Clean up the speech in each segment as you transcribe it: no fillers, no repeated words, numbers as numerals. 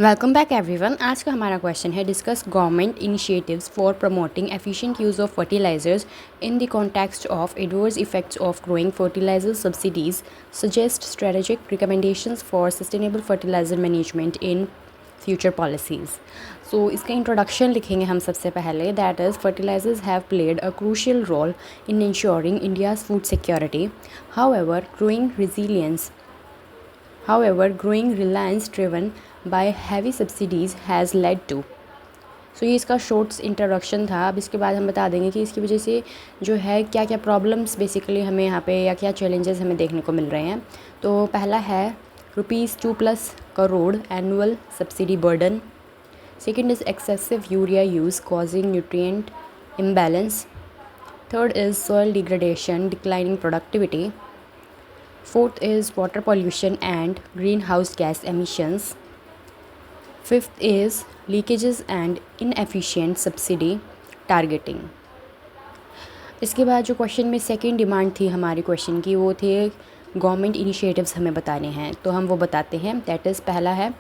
Welcome back everyone. आज का हमारा क्वेश्चन है discuss government initiatives for promoting efficient use of fertilisers in the context of adverse effects of growing fertiliser subsidies, suggest strategic recommendations for sustainable fertiliser management in future policies. So इसका introduction लिखेंगे हम सबसे पहले, that is fertilisers have played a crucial role in ensuring India's food security. However growing reliance driven by heavy subsidies has led to। So ये इसका shorts introduction था। अब इसके बाद हम बता देंगे कि इसकी वजह से जो है क्या क्या प्रॉब्लम्स बेसिकली हमें यहाँ पे या क्या चैलेंजेस हमें देखने को मिल रहे हैं। तो पहला है ₹2+ crore annual subsidy burden. Second is excessive urea use causing nutrient imbalance. Third is soil degradation declining productivity. Fourth is water pollution and greenhouse gas emissions. Fifth is leakages and inefficient subsidy targeting। इसके बाद जो question में second demand थी हमारी question की, वो थे government initiatives हमें बताने हैं। तो हम वो बताते हैं। दैट इज़ पहला है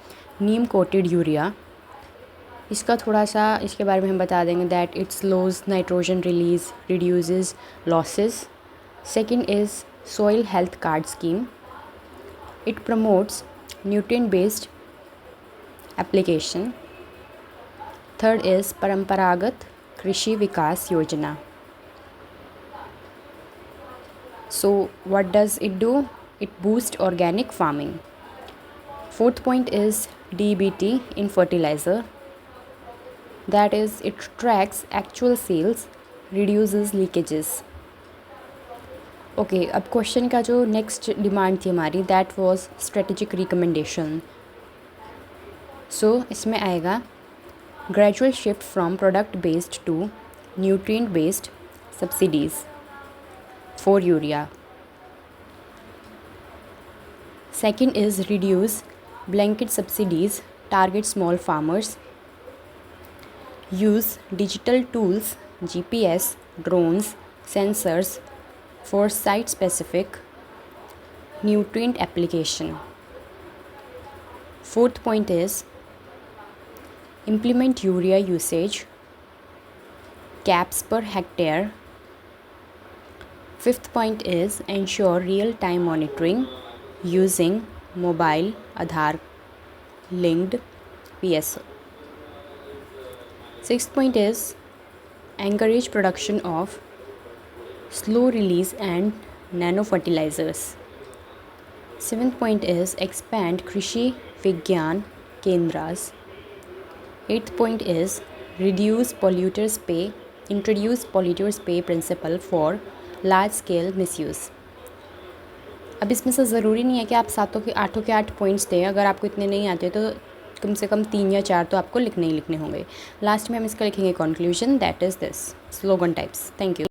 नीम कोटेड यूरिया। इसका थोड़ा सा इसके बारे में हम बता देंगे that it slows nitrogen release reduces losses. Second is soil health card scheme. It promotes nutrient based application. Third is परंपरागत कृषि विकास योजना। So what does it do? It boosts organic farming. Fourth point is DBT in fertilizer. That is, it tracks actual sales, reduces leakages. Okay, अब question का जो next demand थी हमारी, that was strategic recommendation. So इसमें आएगा gradual shift from product based to nutrient based subsidies for urea. Second is reduce blanket subsidies target small farmers. Use digital tools GPS, drones, sensors for site-specific nutrient application. Fourth point is implement urea usage caps per hectare. Fifth point is ensure real-time monitoring using mobile Aadhaar linked PSO. Sixth point is encourage production of slow release and nano fertilizers. Seventh point is expand Krishi Vigyan Kendras. Eighth point is introduce polluters pay principle for large scale misuse. अब इसमें से ज़रूरी नहीं है कि आप 8 के 8 points दें। अगर आपको इतने नहीं आते तो कम से कम 3 या 4 तो आपको लिखने ही लिखने होंगे। लास्ट में हम इसका लिखेंगे conclusion, that is this slogan types. Thank you.